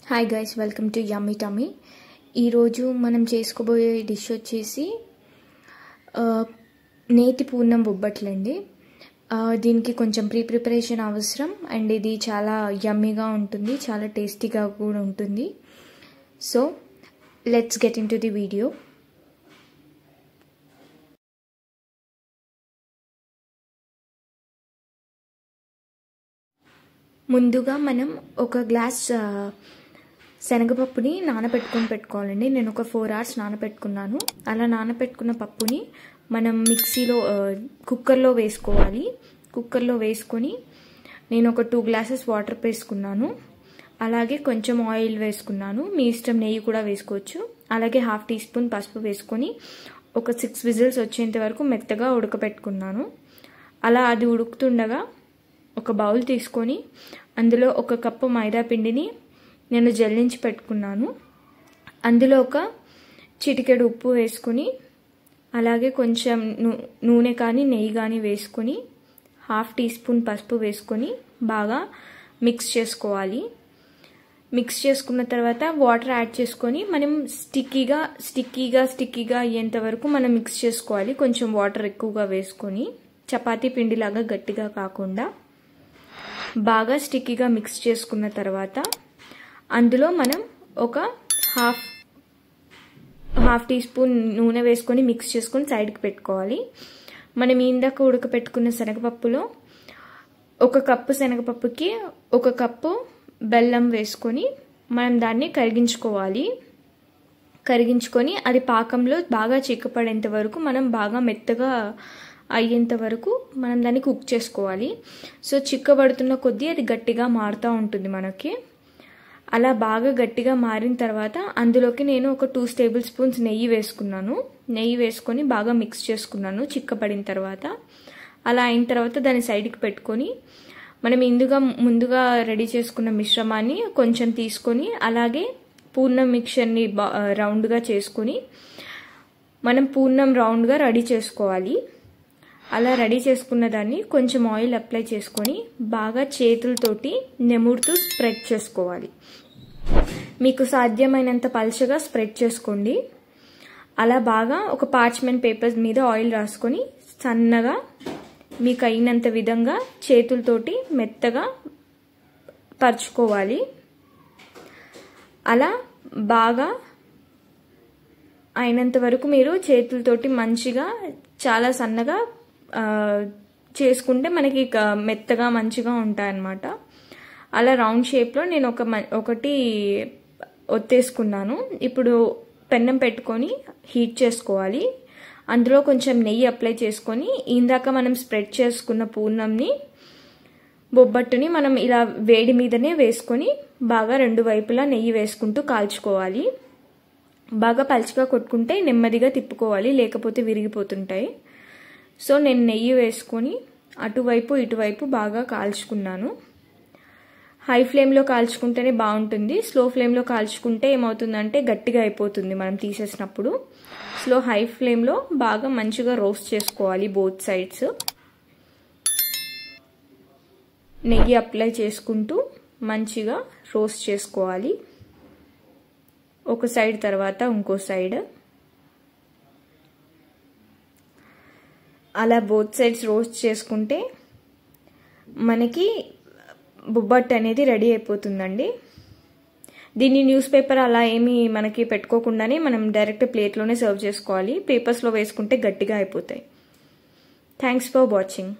Hi guys, welcome to yummy tummy. ఈరోజు మనం చేసుకోబోయే డిష్ వచ్చేసి నేతి పూర్ణం బొబ్బట్లండి. దీనికి కొంచెం ప్రిపరేషన్ అవసరం అండ్ ఇది చాలా యమ్మీగా ఉంటుంది, చాలా టేస్టీగా కూడా ఉంటుంది. So let's get in to the video. ముందుగా మనం ఒక గ్లాస్ శనగపప్పుని పెట్టుకోవాలండి. నేను ఒక 4 hours నానబెట్టుకున్నాను. అలా నానబెట్టుకున్న పప్పుని మనం మిక్సీలో కుక్కర్లో వేసుకోవాలి. కుక్కర్లో వేసుకొని నేను ఒక 2 glasses వాటర్ వేసుకున్నాను. అలాగే కొంచెం ఆయిల్ వేసుకున్నాను. మీ ఇష్టం, నెయ్యి కూడా వేసుకోవచ్చు. అలాగే 1/2 teaspoon పసుపు వేసుకొని ఒక 6 whistles వచ్చేంత వరకు మెత్తగా ఉడకపెట్టుకున్నాను. అలా అది ఉడుకుతుండగా ఒక బౌల్ తీసుకొని అందులో 1 కప్పు మైదా పిండిని నేను జల్లించి పెట్టుకున్నాను. అందులో ఒక చిటికెడు ఉప్పు వేసుకొని అలాగే కొంచెం నూనె కానీ నెయ్యి కానీ వేసుకొని 1/2 teaspoon పసుపు వేసుకొని బాగా మిక్స్ చేసుకోవాలి. మిక్స్ చేసుకున్న తర్వాత వాటర్ యాడ్ చేసుకొని మనం స్టిక్కీగా అయ్యేంత వరకు మనం మిక్స్ చేసుకోవాలి. కొంచెం వాటర్ ఎక్కువగా వేసుకొని చపాతీ పిండిలాగా గట్టిగా కాకుండా బాగా స్టిక్కీగా మిక్స్ చేసుకున్న తర్వాత అందులో మనం ఒక హాఫ్ teaspoon నూనె వేసుకొని మిక్స్ చేసుకొని సైడ్కి పెట్టుకోవాలి. మనం ఇందాక ఉడకపెట్టుకున్న శనగపప్పులో 1 కప్పు శనగపప్పుకి 1 కప్పు బెల్లం వేసుకొని మనం దాన్ని కరిగించుకొని అది పాకంలో బాగా చిక్కపడేంత వరకు మనం బాగా మెత్తగా అయ్యేంత వరకు మనం దాన్ని కుక్ చేసుకోవాలి. సో చిక్కబడుతున్న కొద్దీ అది గట్టిగా మారుతూ ఉంటుంది మనకి. అలా బాగా గట్టిగా మారిన తర్వాత అందులోకి నేను ఒక 2 tablespoons నెయ్యి వేసుకున్నాను. నెయ్యి వేసుకొని బాగా మిక్స్ చేసుకున్నాను చిక్కబడిన తర్వాత. అలా అయిన తర్వాత దాన్ని సైడ్కి పెట్టుకొని మనం ముందుగా రెడీ చేసుకున్న మిశ్రమాన్ని కొంచెం తీసుకొని అలాగే పూర్ణం మిక్చర్ని రౌండ్గా చేసుకొని మనం పూర్ణం రౌండ్గా రెడీ చేసుకోవాలి. అలా రెడీ చేసుకున్న దాన్ని కొంచెం ఆయిల్ అప్లై చేసుకొని బాగా చేతులతోటి నెముడుతూ స్ప్రెడ్ చేసుకోవాలి. మీకు సాధ్యమైనంత పల్చగా స్ప్రెడ్ చేసుకోండి. అలా బాగా ఒక పార్చ్మెంట్ పేపర్ మీద ఆయిల్ రాసుకొని సన్నగా మీకు అయినంత విధంగా చేతులతోటి మెత్తగా పరుచుకోవాలి. అలా బాగా అయినంత వరకు మీరు చేతులతోటి మంచిగా చాలా సన్నగా చేసుకుంటే మనకి మెత్తగా మంచిగా ఉంటాయన్నమాట. అలా రౌండ్ షేప్లో నేను ఒకటి ఒత్తేసుకున్నాను. ఇప్పుడు పెన్నం పెట్టుకొని హీట్ చేసుకోవాలి. అందులో కొంచెం నెయ్యి అప్లై చేసుకొని ఇందాక మనం స్ప్రెడ్ చేసుకున్న పూర్ణంని బొబ్బట్టుని మనం ఇలా వేడి మీదనే వేసుకొని బాగా 2 వైపులా నెయ్యి వేసుకుంటూ కాల్చుకోవాలి. బాగా పలుచగా కొట్టుకుంటే నెమ్మదిగా తిప్పుకోవాలి, లేకపోతే విరిగిపోతుంటాయి. సో నేను నెయ్యి వేసుకొని అటువైపు ఇటువైపు బాగా కాల్చుకున్నాను. హై ఫ్లేమ్లో కాల్చుకుంటేనే బాగుంటుంది. స్లో ఫ్లేమ్లో కాల్చుకుంటే ఏమవుతుందంటే గట్టిగా అయిపోతుంది మనం తీసేసినప్పుడు. హై ఫ్లేమ్లో బాగా మంచిగా రోస్ట్ చేసుకోవాలి బోత్ సైడ్స్. నెయ్యి అప్లై చేసుకుంటూ మంచిగా రోస్ట్ చేసుకోవాలి. ఒక సైడ్ తర్వాత ఇంకో సైడ్ అలా బోత్ సైడ్స్ రోస్ట్ చేసుకుంటే మనకి బొబ్బట్టు అనేది రెడీ అయిపోతుందండి. దీన్ని న్యూస్ పేపర్ అలా ఏమీ మనకి పెట్టుకోకుండానే మనం డైరెక్ట్ ప్లేట్లోనే సర్వ్ చేసుకోవాలి. పేపర్స్లో వేసుకుంటే గట్టిగా అయిపోతాయి. Thanks for watching.